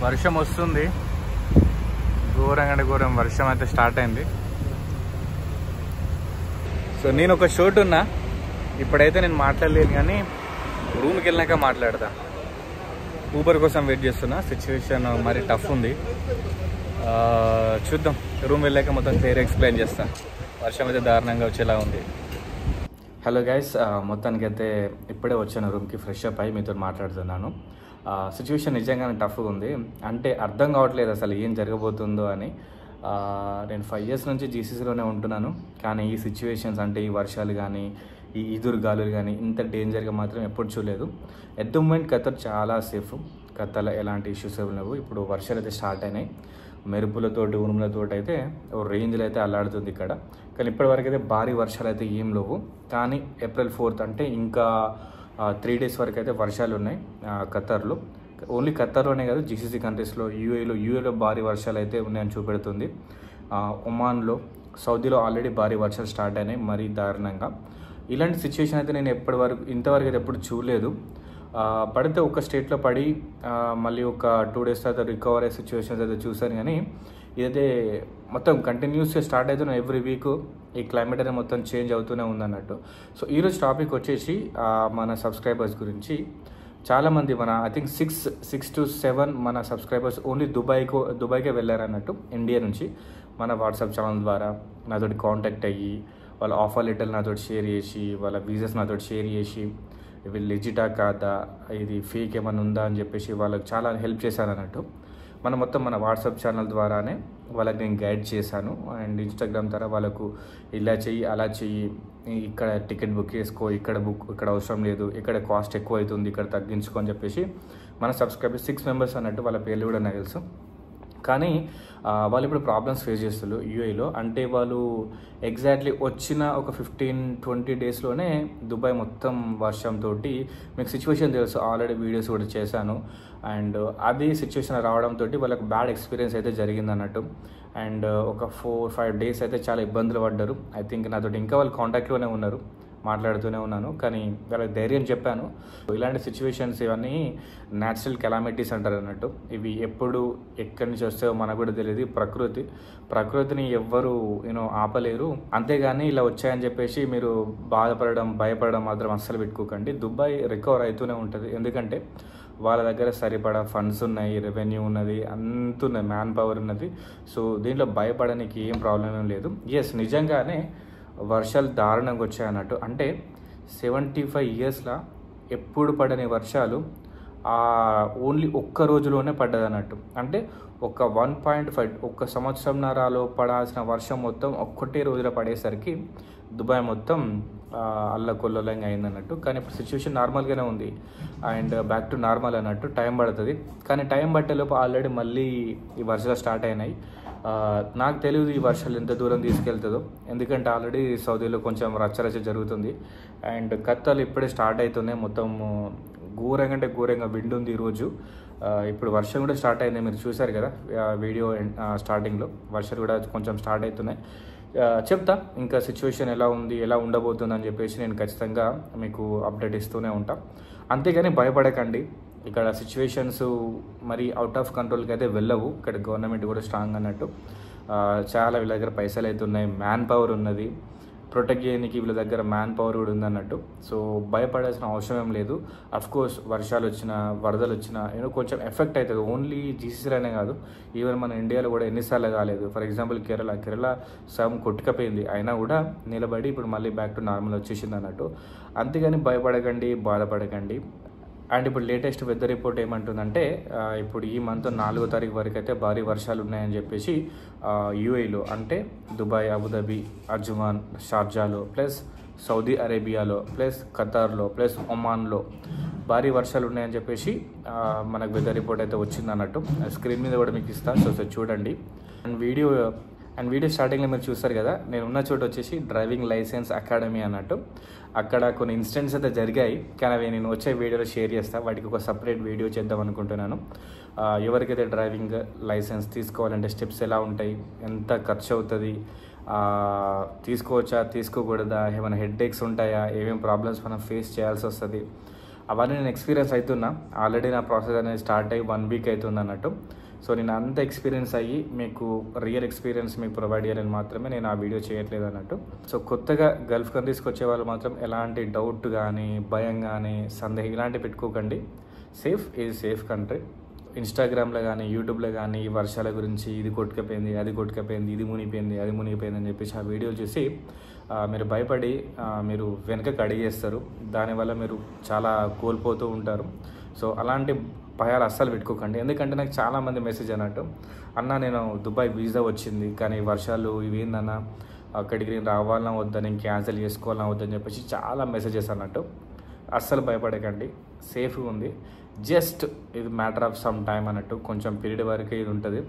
వర్షం వస్తుంది, ఘోరంగా అంటే ఘోరం వర్షం అయితే స్టార్ట్ అయింది. సో నేను ఒక షోట్ ఉన్నా, ఇప్పుడైతే నేను మాట్లాడలేను కానీ రూమ్కి వెళ్ళినాక మాట్లాడతా. ఊబర్ కోసం వెయిట్ చేస్తున్నా, సిచ్యువేషన్ మరి టఫ్ ఉంది. చూద్దాం, రూమ్ వెళ్ళాక మొత్తం క్లియర్ ఎక్స్ప్లెయిన్ చేస్తా. వర్షం అయితే దారుణంగా వచ్చేలా ఉంది. హలో గైస్, మొత్తానికి అయితే ఇప్పుడే వచ్చాను రూమ్కి, ఫ్రెష్ అప్ అయ్యి మీతో మాట్లాడుతున్నాను. సిచ్యువేషన్ నిజంగానే టఫ్గా ఉంది. అంటే అర్థం కావట్లేదు అసలు ఏం జరగబోతుందో అని. నేను 5 years నుంచి జీసీసీలోనే ఉంటున్నాను, కానీ ఈ సిచ్యువేషన్స్ అంటే ఈ వర్షాలు కానీ ఈ ఈదురు గాలులు కానీ ఇంత డేంజర్గా మాత్రం ఎప్పుడు చూడలేదు. ఎట్ ద మూమెంట్ ఖతర్ చాలా సేఫ్, ఖతర్లో ఎలాంటి ఇష్యూస్ లేవు. ఇప్పుడు వర్షాలు అయితే స్టార్ట్ అయినాయి, మెరుపులతోటి ఉరుములతోటి అయితే ఓ రేంజ్లో అయితే అల్లాడుతుంది ఇక్కడ. కానీ ఇప్పటివరకు అయితే భారీ వర్షాలు అయితే ఏం లేవు. కానీ April 4th అంటే ఇంకా 3 days వరకు అయితే వర్షాలు ఉన్నాయి ఖతర్లో. ఓన్లీ ఖతర్లోనే కాదు, జీసీసీ కంట్రీస్లో, యూఏలో భారీ వర్షాలు అయితే ఉన్నాయని చూపెడుతుంది. ఒమాన్లో, సౌదీలో ఆల్రెడీ భారీ వర్షాలు స్టార్ట్ అయినాయి మరీ దారుణంగా. ఇలాంటి సిచ్యువేషన్ అయితే నేను ఇంతవరకు అయితే ఎప్పుడు చూడలేదు. పడితే ఒక స్టేట్లో పడి మళ్ళీ ఒక 2 days తర్వాత రికవర్ అయ్యే సిచ్యువేషన్స్ అయితే చూశాను. కానీ ఇదైతే మొత్తం కంటిన్యూస్గా స్టార్ట్ అవుతున్న ఎవ్రీ వీక్ ఈ క్లైమేట్ అనేది మొత్తం చేంజ్ అవుతూనే ఉందన్నట్టు. సో ఈరోజు టాపిక్ వచ్చేసి మన సబ్స్క్రైబర్స్ గురించి. చాలామంది మన ఐ థింక్ 6 to 7 మన సబ్స్క్రైబర్స్ ఓన్లీ దుబాయ్కే వెళ్ళారన్నట్టు. ఇండియా నుంచి మన వాట్సాప్ ఛానల్ ద్వారా నాతోటి కాంటాక్ట్ అయ్యి వాళ్ళ ఆఫర్ లెటర్లు నాతోటి షేర్ చేసి, వాళ్ళ వీసాస్ నాతోటి షేర్ చేసి, ఇవి లెజిటా కాదా, ఇది ఫేక్ ఏమైనా ఉందా అని చెప్పేసి వాళ్ళకి చాలా హెల్ప్ చేశాను అన్నట్టు. మన వాట్సాప్ ఛానల్ ద్వారానే వాళ్ళకి నేను గైడ్ చేశాను. అండ్ ఇన్స్టాగ్రామ్ ద్వారా వాళ్ళకు ఇలా చెయ్యి, అలా చెయ్యి, ఇక్కడ టికెట్ బుక్ చేసుకో, ఇక్కడ అవసరం లేదు, ఇక్కడ కాస్ట్ ఎక్కువ అవుతుంది, ఇక్కడ తగ్గించుకో అని చెప్పేసి మన సబ్స్క్రైబర్స్ 6 members అన్నట్టు, వాళ్ళ పేర్లు కూడా నాకు తెలుసు. కానీ వాళ్ళు ఇప్పుడు ప్రాబ్లమ్స్ ఫేస్ చేస్తారు యూఏలో. అంటే వాళ్ళు ఎగ్జాక్ట్లీ వచ్చిన ఒక 15-20 daysలోనే దుబాయ్ మొత్తం వర్షంతో, మీకు సిచ్యువేషన్ తెలుసు, ఆల్రెడీ వీడియోస్ కూడా చేశాను. అండ్ అది సిచ్యువేషన్ రావడంతో వాళ్ళకి బ్యాడ్ ఎక్స్పీరియన్స్ అయితే జరిగింది అన్నట్టు. అండ్ ఒక 4-5 days అయితే చాలా ఇబ్బందులు పడ్డారు. ఐ థింక్ నాతోటి ఇంకా వాళ్ళు కాంటాక్ట్లోనే ఉన్నారు, మాట్లాడుతూనే ఉన్నాను. కానీ వాళ్ళకి ధైర్యం చెప్పాను. ఇలాంటి సిచ్యువేషన్స్ ఇవన్నీ న్యాచురల్ కెలామిటీస్ అంటారు అన్నట్టు. ఇవి ఎప్పుడు ఎక్కడి నుంచి వస్తాయో మనకు కూడా తెలియదు. ప్రకృతిని ఎవ్వరు ఆపలేరు. అంతేగాని ఇలా వచ్చాయని చెప్పేసి మీరు బాధపడడం, భయపడడం మాత్రం అస్సలు పెట్టుకోకండి. దుబాయ్ రికవర్ అవుతూనే ఉంటుంది. ఎందుకంటే వాళ్ళ దగ్గర సరిపడా ఫండ్స్ ఉన్నాయి, రెవెన్యూ ఉన్నది, అంతున్నది, మ్యాన్ పవర్ ఉన్నది. సో దీంట్లో భయపడడానికి ఏం ప్రాబ్లం ఏం లేదు. ఎస్, నిజంగానే వర్షాలు దారుణంగా వచ్చాయన్నట్టు. అంటే 75 yearsలో ఎప్పుడు పడని వర్షాలు ఓన్లీ ఒక్క రోజులోనే పడ్డదన్నట్టు. అంటే ఒక 1.5 ఒక్క సంవత్సరంన్నరలో పడాల్సిన వర్షం మొత్తం ఒక్కటే రోజులో పడేసరికి దుబాయ్ మొత్తం అల్లకొల్లంగా అయిందన్నట్టు. కానీ ఇప్పుడు సిచ్యువేషన్ నార్మల్గానే ఉంది అండ్ బ్యాక్ టు నార్మల్ అన్నట్టు. టైం పడుతుంది, కానీ టైం పట్టేలోపు ఆల్రెడీ మళ్ళీ ఈ వర్షాలు స్టార్ట్ అయినాయి. నాకు తెలియదు ఈ వర్షాలు ఎంత దూరం తీసుకెళ్తుందో, ఎందుకంటే ఆల్రెడీ సౌదీలో కొంచెం రచ్చరచ్చ జరుగుతుంది. అండ్ ఖతర్లో ఇప్పుడే స్టార్ట్ అవుతున్నాయి. మొత్తం ఘోరంగా అంటే ఘోరంగా విండ్ ఉంది ఈరోజు. ఇప్పుడు వర్షం కూడా స్టార్ట్ అయింది, మీరు చూశారు కదా వీడియో స్టార్టింగ్లో. వర్షాలు కూడా కొంచెం స్టార్ట్ అవుతున్నాయి. చెప్తా ఇంకా సిచ్యువేషన్ ఎలా ఉంది, ఎలా ఉండబోతుంది అని చెప్పేసి నేను ఖచ్చితంగా మీకు అప్డేట్ ఇస్తూనే ఉంటా. అంతేగాని భయపడకండి. ఇక్కడ సిచ్యువేషన్స్ మరి అవుట్ ఆఫ్ కంట్రోల్కి అయితే వెళ్ళవు. ఇక్కడ గవర్నమెంట్ కూడా స్ట్రాంగ్ అన్నట్టు. చాలా వీళ్ళ దగ్గర పైసలు అయితే ఉన్నాయి, మ్యాన్ పవర్ ఉన్నది, ప్రొటెక్ట్ చేయడానికి వీళ్ళ దగ్గర మ్యాన్ పవర్ కూడా ఉందన్నట్టు. సో భయపడాల్సిన అవసరం ఏం లేదు. అఫ్కోర్స్ వర్షాలు వచ్చినా, వరదలు వచ్చినా కొంచెం ఎఫెక్ట్ అవుతుంది. ఓన్లీ జీసీసీలోనే కాదు, ఈవెన్ మన ఇండియాలో కూడా ఎన్నిసార్లు కాలేదు. ఫర్ ఎగ్జాంపుల్ కేరళ సగం కొట్టుకపోయింది, అయినా కూడా నిలబడి ఇప్పుడు మళ్ళీ బ్యాక్ టు నార్మల్ వచ్చేసింది అన్నట్టు. అంతేగాని భయపడకండి, బాధపడకండి. అండ్ ఇప్పుడు లేటెస్ట్ వెదర్ రిపోర్ట్ ఏమంటుందంటే ఇప్పుడు ఈ మంత్ 4వ తారీఖు వరకు అయితే భారీ వర్షాలు ఉన్నాయని చెప్పేసి యూఏలో, అంటే దుబాయ్, అబుదాబి, అజ్మాన్, షార్జాలో, ప్లస్ సౌదీ అరేబియాలో, ప్లస్ ఖతార్లో, ప్లస్ ఒమాన్లో భారీ వర్షాలు ఉన్నాయని చెప్పేసి మనకు వెదర్ రిపోర్ట్ అయితే వచ్చింది అన్నట్టు. స్క్రీన్ మీద కూడా మీకు ఇస్తాను, సో చూడండి. అండ్ వీడియో స్టార్టింగ్లో మీరు చూస్తారు కదా, నేను ఉన్న చోటు వచ్చేసి డ్రైవింగ్ లైసెన్స్ అకాడమీ అన్నట్టు. అక్కడ కొన్ని ఇన్సిడెంట్స్ అయితే జరిగాయి, కానీ అవి నేను వచ్చే వీడియోలో షేర్ చేస్తాను. వాటికి ఒక సపరేట్ వీడియో చేద్దాం అనుకుంటున్నాను. ఎవరికైతే డ్రైవింగ్ లైసెన్స్ తీసుకోవాలంటే స్టెప్స్ ఎలా ఉంటాయి, ఎంత ఖర్చు అవుతుంది, తీసుకోవచ్చా, తీసుకోకూడదా, ఏమైనా హెడ్ఏక్స్ ఉంటాయా, ఏమేమి ప్రాబ్లమ్స్ మనం ఫేస్ చేయాల్సి వస్తుంది, అవన్నీ నేను ఎక్స్పీరియన్స్ అవుతున్నా. ఆల్రెడీ నా ప్రాసెస్ అనేది స్టార్ట్ అయ్యి 1 వీక్ అవుతుంది అన్నట్టు. సో నేను అంత ఎక్స్పీరియన్స్ అయ్యి మీకు రియల్ ఎక్స్పీరియన్స్ మీకు ప్రొవైడ్ చేయాలని మాత్రమే నేను ఆ వీడియో చేయట్లేదు అన్నట్టు. సో కొత్తగా గల్ఫ్ కంట్రీస్కి వచ్చే వాళ్ళు మాత్రం ఎలాంటి డౌట్ కానీ, భయం కానీ, సందేహం ఇలాంటివి పెట్టుకోకండి. Safe country. ఇన్స్టాగ్రామ్లో కానీ, యూట్యూబ్లో కానీ ఈ వర్షాల గురించి ఇది కొట్టుకపోయింది, అది కొట్టుకపోయింది, ఇది మునిగిపోయింది, అది మునిగిపోయింది అని చెప్పేసి ఆ వీడియోలు చూసి మీరు భయపడి మీరు వెనకకి అడిగేస్తారు. దానివల్ల మీరు చాలా కోల్పోతూ ఉంటారు. సో అలాంటి భయాలు అస్సలు పెట్టుకోకండి. ఎందుకంటే నాకు చాలామంది మెసేజ్ అన్నట్టు, అన్న నేను దుబాయ్ వీసా వచ్చింది కానీ వర్షాలు ఇవేందన్న, అక్కడికి నేను రావాలన్నా వద్దా, నేను క్యాన్సిల్ చేసుకోవాలన్నా వద్దని చెప్పేసి చాలా మెసేజెస్ అన్నట్టు. అస్సలు భయపడకండి, సేఫ్గా ఉంది. జస్ట్ ఇది మ్యాటర్ ఆఫ్ సమ్ టైమ్ అన్నట్టు. కొంచెం పీరియడ్ వరకే ఇది ఉంటుంది,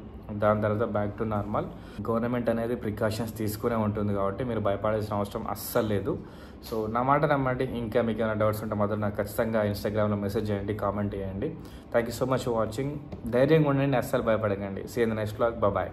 దాని తర్వాత బ్యాక్ టు నార్మల్. గవర్నమెంట్ అనేది ప్రికాషన్స్ తీసుకునే ఉంటుంది కాబట్టి మీరు భయపడాల్సిన అవసరం అస్సలు లేదు. సో నా మాట నమ్మండి. ఇంకా మీకు ఏమైనా డౌట్స్ ఉంటే మాత్రం నాకు ఖచ్చితంగా ఇన్స్టాగ్రామ్లో మెసేజ్ చేయండి, కామెంట్ చేయండి. Thank you so much for watching. ధైర్యంగా ఉండండి, అస్సలు భయపడకండి. See in the next vlog. Bye.